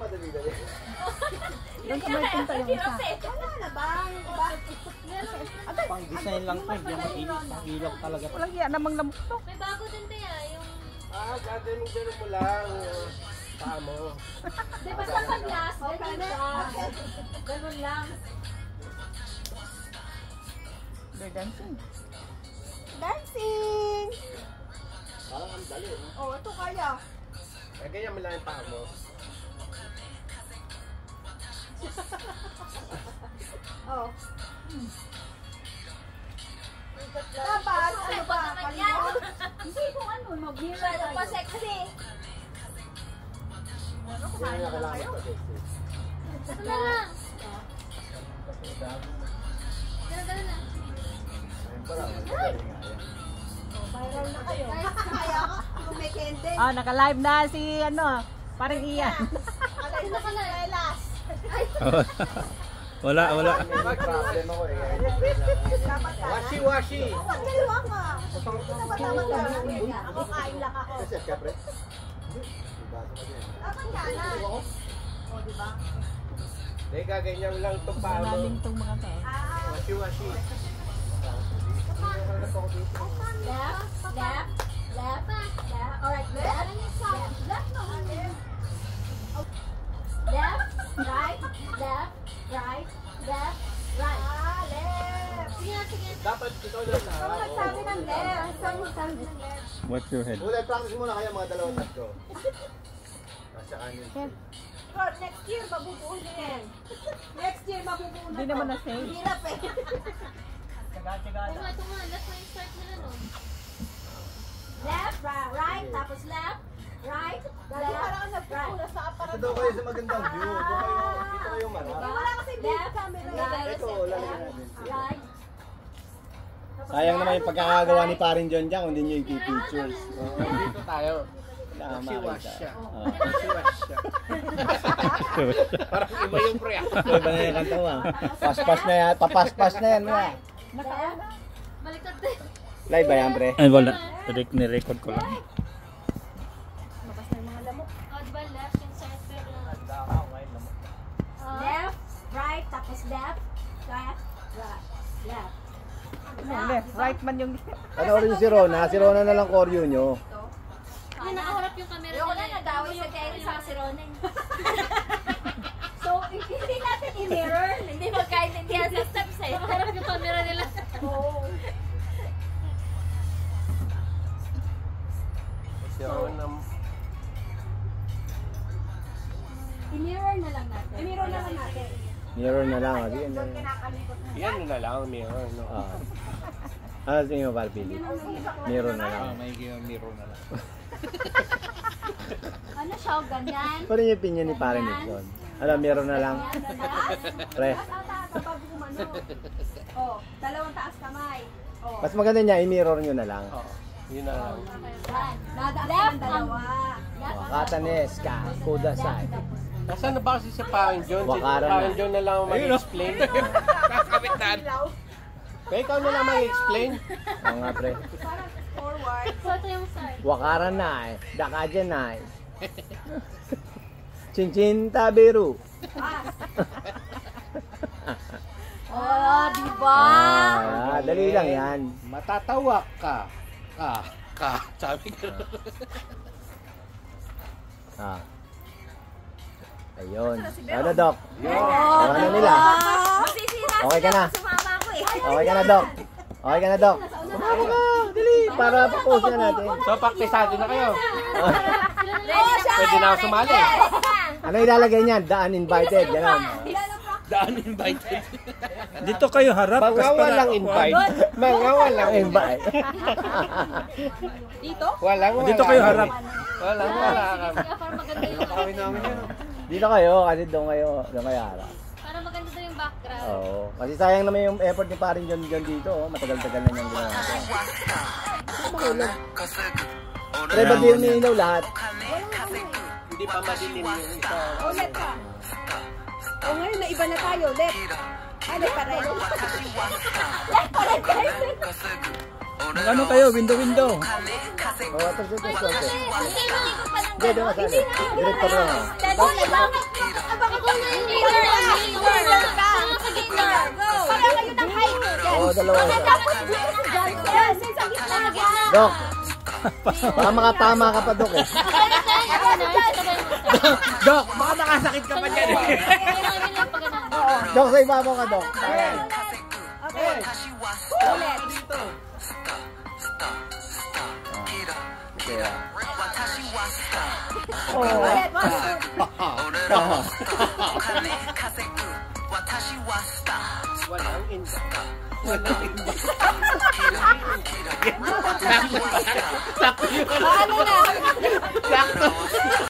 madali-dali. Doon ka may punta yung isa. Wala na bang? Pang design lang to, hindi ang ilaw talaga. Walang yan namang lamok to. May bago din tayo yung... Gano'n mo lang. Paa mo. Di ba sa pag-glass? Ganun siya. Ganun lang. They're dancing. Dancing! Parang ang dali. Oh, ito kaya. Ganyan mo lang yung paa mo. Oh. Dapat, ano ba? Kalimot? Hindi kung ano, mag-mirror Ano pa sexy? Ano, Yan kumain yung na lang kailangan kayo? ito. Ito na lang. Ganun lang. Viral na kayo. Kaya ka, kumikende. Ah, naka-live na si ano, parang Ian. Sino ka na? Elas. Wala. May problem ako eh. Dapat ka. Washi-washi! Dapat dalawa ka. Dapat ako kain lang ako. Kasi, kapre. Dapat kanan. Oh, di ba? Hindi, gaganyan lang itong paa mo. Malalim tong mga to. Washi-washi. Left, left, left, left. Alright, left. Left no. Left, right, left, right, left, right. Left. Sige. Dapat ikaw lang na. Saan nagsabi ng left? Saan nagsabi ng left? Watch your head. Ulay, practice muna kayo mga dalawa tatlo. Nasa kanin. God, next year, mabubuunin. Next year, mabubuunin. Hindi naman na-save. Hirap eh. Ito nga. Left na yung start nila no. Left, right, tapos left, right, left, parang nagpupula sa aparat. Ito kayo sa magandang view. Dito kayo marami. Wala kasi left, camera. Ito, lalagyan natin. Right. Sayang naman yung pagkakagawa ni Parin John dyan kung hindi nyo yung key pictures. Dito tayo. Washi-wash siya. Washi-wash siya. Parang iba yung pre. Iba na yung kanta mo. Paspas na yan. Papaspas na yan. Left. Baliktad din. Live ba yan, pre? Ay, wala. Nirecord ko lang. Mabas na yung mga lamok. Oh, di ba left yung start pero Left, right, tapos left, left, left. Left, right man yung... Panoorin si Rona. Si Rona na lang koryo nyo. Ay, nakaharap yung camera Yung nila. na nadaway sa Karen sa si Ronen. So, hindi natin i-mirror. Hindi magkaintindihan sa steps eh. Nakaharap yung camera nila. Oo. I-mirror na lang natin. I-mirror na lang natin. Mirror na lang. Di, Doon kinakalikot na. Yan na lang, mirror. No? Ano sa inyo, Valpili? Mirror na lang. May mirror na lang. Ano siya, ganyan? Paano yung opinion ni Parin Nixon? Ano, mirror na lang? Pre. Taas, bago kumano. Oh, dalawang taas kamay. Oh. Mas maganda niya, i-mirror nyo na lang. Yun na lang. Yan. Dadaan ng dalawa. Katanes ka, kudasay. Nasaan na ba kasi si Paring John? Si Wakaran na. Paring John na lang mag-explain. Kakabit na. Kaya ikaw na lang mag-explain. Oo nga, pre. Parang forward. So, ito yung start. Wakaran na eh. Dakajan na eh. Cincinta biru. Taas. Oh, di ba? Dali lang yan. Matatawa ka. Sabi ko. Ayun. Ano, Doc? Oh, Ano nila? masisira Okay ka na? sumama ko eh. Okay ka na, Doc? Okay ka na, Doc? Sumama ka. Dali. Para pa-post na natin. So, paktisado na kayo. Oh, siya. Pwede na ako sumali. Ano ilalagay niyan? The uninvited. Ganon. Daan invited. Dito kayo harap. Mga walang invite. Mga walang invite. Dito? Walang wala. Dito kayo harap. Walang wala kami. Kaya para maganda yung... Dito kayo. Kasi doon kayo harap. Para maganda daw yung background. Oo. Kasi sayang naman yung effort ni Parin John dito. Matagal-tagal na niyang ginawa. Pero ba di umiinaw lahat? Hindi pa madilim yung isa. Ulit ka. O ngayon, naiba na tayo. Left. Ano pa rin? Left pa rin, guys. Ano kayo? Window. Oh, atas. Hindi, mali ko pa lang. Hindi, doon ka sabi. Director lang. Ako na yung leader. Para kayo ng height. Oo, dalawa. Tapos dito si John. Yes, sa gitna. Dok, baka makatama ka pa, Dok eh. Dok, baka makasakit ka pa dyan eh. Dok, sa ibabaw ka, Dok. Okay. Ulit. Okay, ah. Ulit. Walang inba. Sakto yun. Ano na? Sakto.